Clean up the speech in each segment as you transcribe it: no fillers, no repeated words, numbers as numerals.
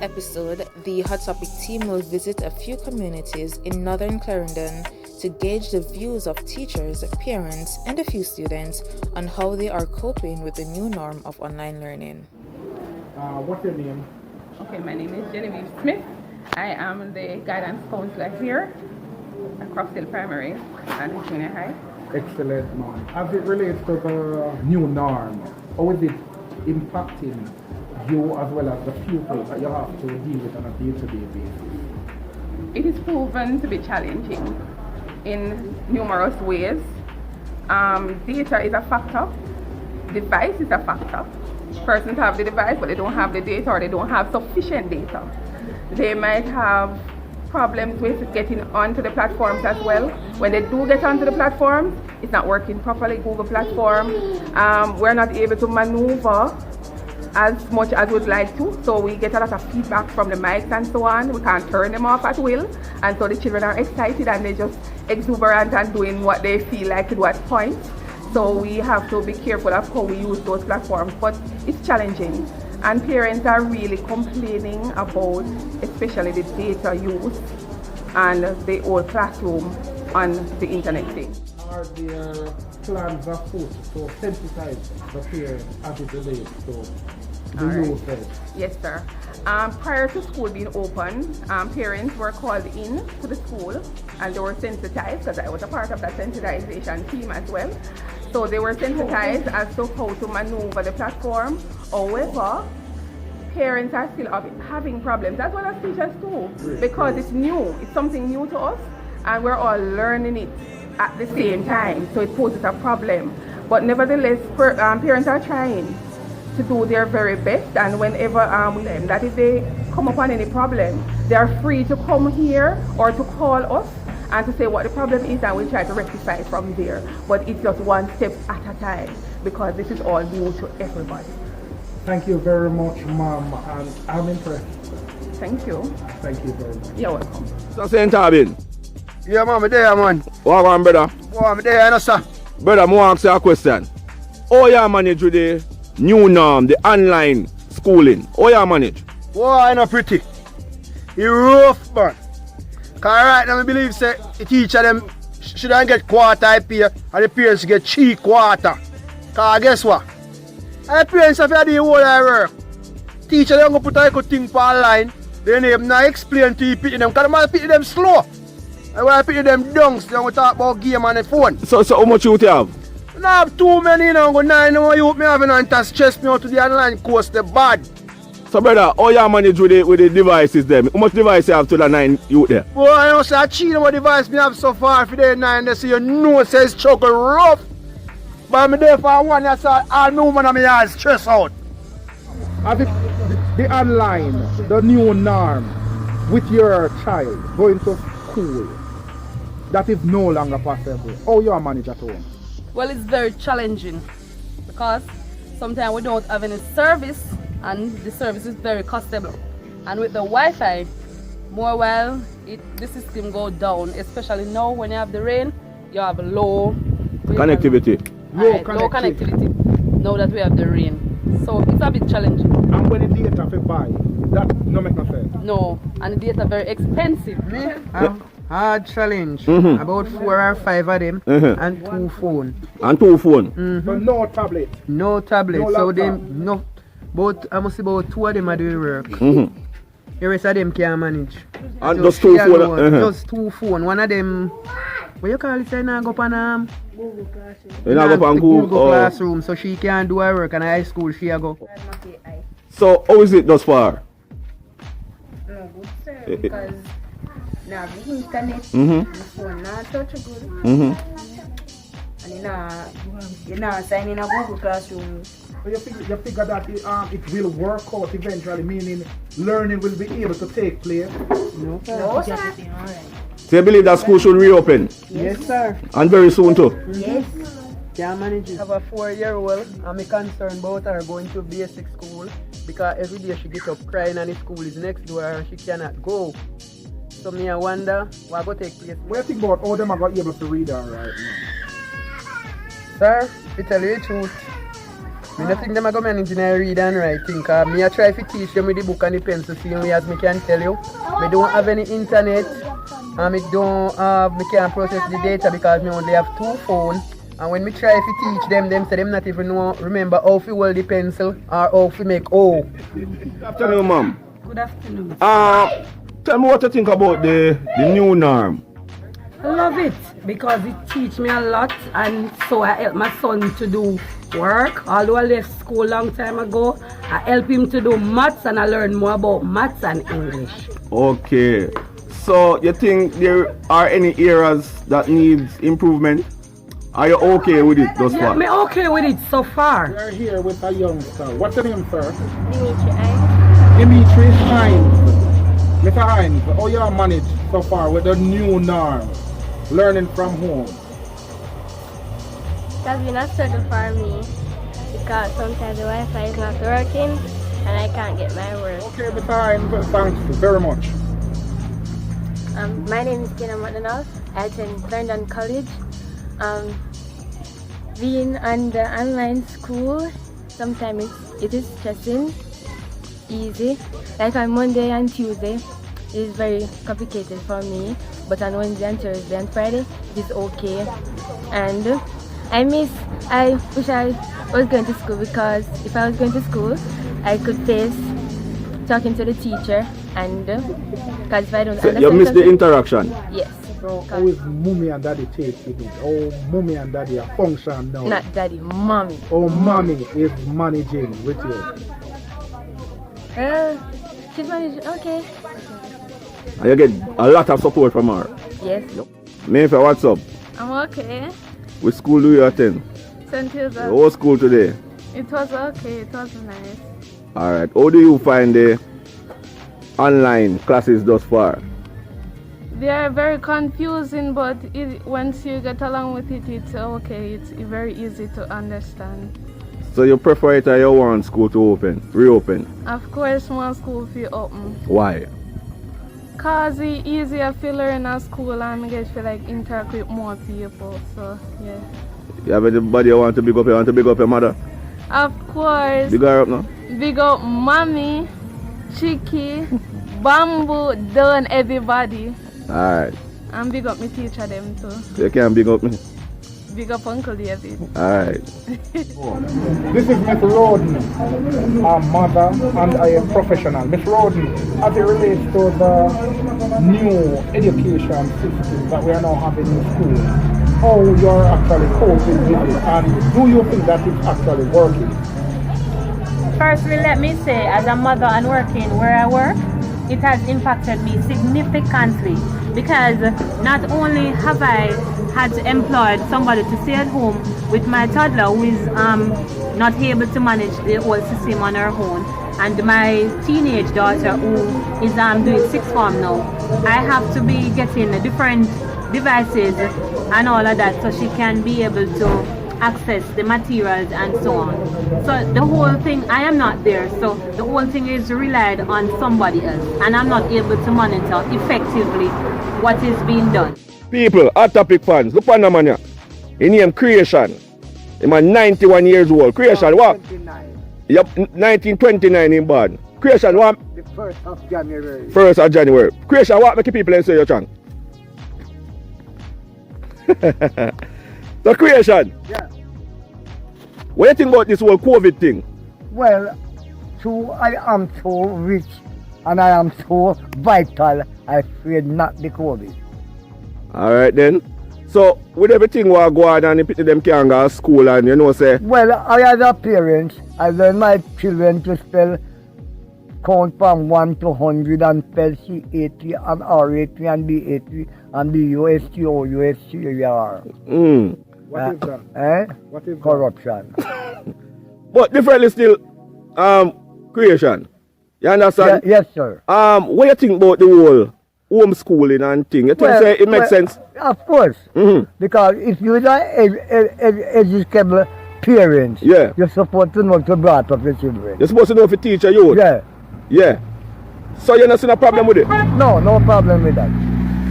episode, the Hot Topic team will visit a few communities in northern Clarendon to gauge the views of teachers, parents, and a few students on how they are coping with the new norm of online learning. What's your name? Okay, my name is Genevieve Smith. I am the guidance counselor here at Crossdale Primary and Junior High. Excellent, man. As it relates to the new norm, how is it impacting you as well as the pupils that you have to deal with on a day-to-day basis? It is proven to be challenging in numerous ways. Data is a factor. Device is a factor. Persons have the device but they don't have the data, or they don't have sufficient data. They might have problems with getting onto the platforms as well. When they do get onto the platforms, it's not working properly. Google platform, we're not able to maneuver as much as we'd like to, so we get a lot of feedback from the mics and so on. We can't turn them off at will, and so the children are excited and they're just exuberant and doing what they feel like at what point. So we have to be careful of how we use those platforms, but it's challenging. And parents are really complaining about especially the data use and the whole classroom on the internet thing. Are there plans afoot to sensitize the parents as it relates to the usage? Yes, sir. Prior to school being open, parents were called in to the school and they were sensitized, because I was a part of that sensitization team as well. So they were sensitized as to how to maneuver the platform. However, parents are still having problems, as well as teachers too, because it's new. It's something new to us, and we're all learning it at the same time. So it poses a problem. But nevertheless, parents are trying to do their very best, and whenever that if they come upon any problem, they are free to come here or to call us and to say what the problem is, and we'll try to rectify it from there. But it's just one step at a time, because this is all new to everybody. Thank you very much, Mom, and I'm impressed. Thank you. Thank you very much. You're welcome. So, St. Albin. Yeah, man, I'm there, man. What on, brother? Boy, I'm there, you know, sir. Brother, I want to ask you a question. How you manage with the new norm, the online schooling? How you manage? Boy, I know pretty. It's rough, man. Because right now, I believe say, the teacher them shouldn't get quarter pay, and the parents get 3/4. Because guess what? And the parents have to do the whole of work. Teacher don't go put a good thing online, then they not explain to you pity them, because they might pity them slow. And when I pity them dunks, they don't talk about game on the phone. So how much you have? I have too many, you know, go 9 youth me having and to stress me out to the online course, the bad. So brother, how you manage with the devices them? How much device you have to the 9 youth there? Boy, I know say I cheat what device me have so far for the 9, they say you know says struggle rough. But I'm there for one, I saw all no man of me has stress out. I think the online, the new norm with your child going to school, that is no longer possible. How you manage at home? Well, it's very challenging because sometimes we don't have any service and the service is very costable. And with the Wi-Fi, the system go down, especially now when you have the rain, you have low Connectivity. low connectivity now that we have the rain. So it's a bit challenging. And when the data for buy, that no make no sense. No, and the data very expensive. Me have hard challenge. About 4 or 5 of them and 2 phone. And 2 phone. So no tablet. No tablet. No So laptop. them no, but I must say about 2 of them are doing work. The rest of them can't manage. And So just 2 she phone. alone, just 2 phone. One of them, what you call it? Say now go on You not go on Google Classroom, so she can't do her work. And high school she a go. So how is it thus far? No good, sir, because now the internet, the phone not touch good. And you know, sign in a Google Classroom. So you figure that it will work out eventually, meaning learning will be able to take place? No, sir. So you believe that school should reopen? Yes, sir. And very soon too? Yes. Can't manage it. I have a 4-year-old. I'm concerned about her going to basic school because every day she gets up crying and the school is next door and she cannot go. So me I wonder what will take place. What do you think about how them are able to read her right now? Sir, to tell you the truth, I don't think them are going to manage in a read and writing. Cause me I try to teach them with the book and the pencil, same way as me can tell you. Me don't have any internet and me can't process the data because me only have 2 phones. And when me try to teach them say them not even know, remember how to hold the pencil or how to make O. Good afternoon, ma'am. Good afternoon. Tell me what you think about the new norm. I love it because it teach me a lot, and so I help my son to do work. Although I left school long time ago, I help him to do maths and I learn more about maths and English. Okay. So you think there are any areas that needs improvement? Are you okay with it thus Yeah, far? I'm okay with it so far. We are here with a youngster. What's your name, sir? Dimitri, I Dimitri Hines. Mr. Hines, how you are managed so far with the new norm? Learning from home. it has been a struggle for me because sometimes the Wi-Fi is not working and I can't get my work. Okay, Mr. Hines, thanks very much. My name is Kena McDonald. I attend Clarendon College. Being on the online school, sometimes it is stressing, easy. Like on Monday and Tuesday, it is very complicated for me. But on Wednesday and Thursday and Friday, it is okay. And I wish I was going to school because if I was going to school, I could face talking to the teacher and because if I don't understand You missed the something- interaction. Yes. So how is mommy and daddy take with it? Oh, mommy and daddy are function now. Not daddy, mommy. Oh, mommy is managing with you. She's managing, okay. And you get a lot of support from her. Yes. Mayfair, what's up? I'm okay. Which school do you attend? St. Hilda. What school today? It was okay. It was nice. Alright. How do you find the online classes thus far? They are very confusing, but once you get along with it, it's okay. It's very easy to understand. So you prefer it or you want school to reopen? Of course, one school feel open. Why? Cause it's easier to learn at school and I get to like interact with more people. So yeah. You have anybody you want to big up? You want to big up your mother? Of course. Big her up now? Big up mommy, Chicky, Bamboo, Don, everybody. Alright. And big up my teacher them too. You can big up me? Big up Uncle David. Alright. This is Miss Roden, a mother and a professional. Miss Roden, as it relates to the new education system that we are now having in school, how you're actually coping with it, and do you think that it's actually working? Firstly, let me say, as a mother and working where I work, it has impacted me significantly because not only have I had employed somebody to stay at home with my toddler who is not able to manage the whole system on her own, and my teenage daughter who is doing sixth form now, I have to be getting different devices and all of that so she can be able to access the materials and so on. So the whole thing, I am not there, so the whole thing is relied on somebody else, and I'm not able to monitor effectively what is being done. People, Hot Topic fans, look on the man here. He named Creation. He's 91 years old. Creation, what? 29. Yep, 1929 in born. Creation, what? The 1st of January. 1st of January. Creation, what make people and say your chant? The Creation. Yeah. What do you think about this whole COVID thing? Well, I am so rich and I am so vital, I fear not the COVID. Alright then. So, with everything what go on and the people them can't go to school and you know say... Well, I as a parent, I learn my children to spell, count from 1 to 100 and spell C-A-T and R-A-T and D-A-T and D-U-S-T-O-U-S-T-A-R. What is that? What is corruption. But differently still, Creation. You understand? Yes, sir. What do you think about the whole homeschooling and thing? You think say it makes sense? Of course. Because if you're an educable parent, you're supposed to know to brought up your children. You're supposed to know if you teach your youth? Yeah. Yeah. So you're not seeing a problem with it? No problem with that.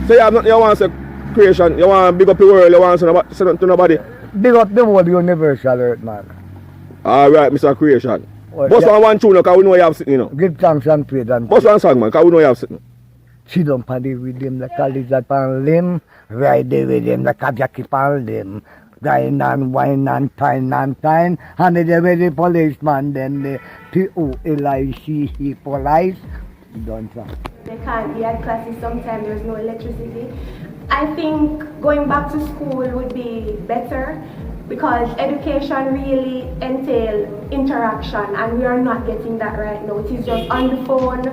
So you have nothing you want to say, Creation, you want to big up the world, you want to say to nobody? Big up the whole universal earth, man. Alright, Mr. Creation. Well, Boss yeah. on one tune, because we know you have sitting, you know. Give thanks and praise and Boss one song, man, because we know you have sitting. sit down on the rhythm, the college that on limb, ride the rhythm, the cardiac keep on limb. Grind and wine and time, and the policeman, then the POLICE police. Don't try. They can't be at classes, sometimes there's no electricity. I think going back to school would be better because education really entails interaction and we are not getting that right now. It is just on the phone,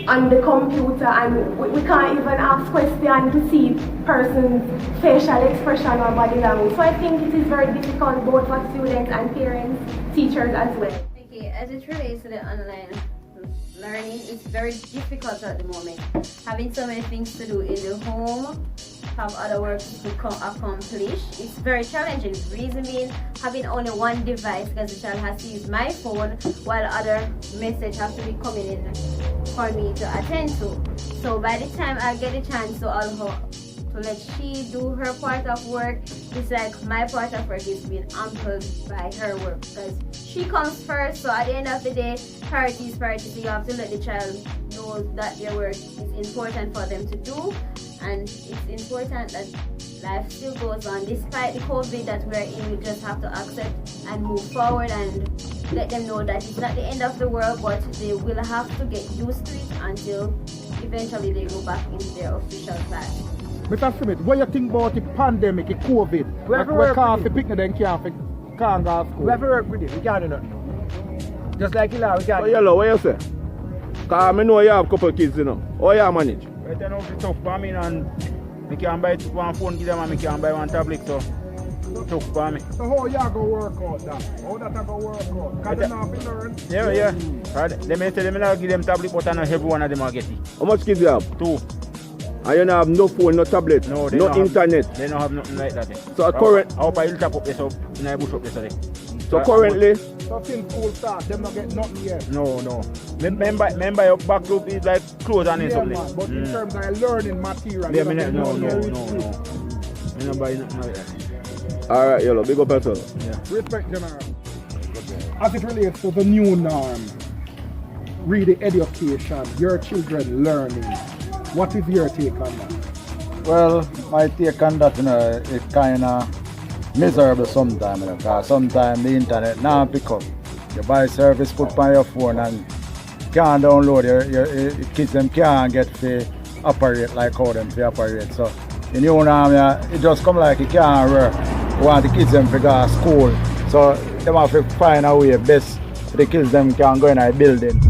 on the computer, and we can't even ask questions to see person's facial expression or body language. So I think it is very difficult both for students and parents, teachers as well. Okay, as it relates to the online learning, it's very difficult at the moment. Having so many things to do in the home, have other work to accomplish, it's very challenging. The reason being, having only one device because the child has to use my phone while other messages have to be coming in for me to attend to. So by the time I get a chance to let she do her part of work, it's like my part of work is being ampled by her work because she comes first. So at the end of the day, priority is priority. So you have to let the child know that their work is important for them to do, and it's important that life still goes on despite the COVID that we're in. We just have to accept and move forward and let them know that it's not the end of the world, but they will have to get used to it until eventually they go back into their official class. Mr. Smith, what you think about the pandemic, the COVID? We have to we work can't with pick them, can't go to school. We have to work with it, we can't do nothing. Just like Ila, we can't. So, Yellow, what you say? Because I know you have a couple of kids, you know. How you manage? Right now it's tough for me and I can buy one phone give them and I can buy one tablet, so it's tough for me. So how you go work out that? How that go work out? Because they not be learn. Yeah. They may tell them I give them tablet, but not every one of them will get it. How much kids you have? 2. And you don't have no phone, no tablet, no internet? They don't have nothing like that. So at current... I hope I will tap up this up in a bush up yesterday. So currently... So since school start, them not get nothing yet? No. Remember your back group is like clothes and something. Man, but in terms of learning material... Yeah, no. I don't buy nothing like that. Alright, Yellow, big up yourself. Yeah. Respect, General. As it relates to the new norm, really education, your children learning, what is your take on that? Well, my take on that, it's kind of miserable sometimes, because sometimes the internet now pick up. You buy service, put on your phone and can't download, your kids them can't get to operate like how them to operate. So, in your norm, it just come like it can't work. You want the kids them to go to school. So, they have to find a way best the kids them can go in a building.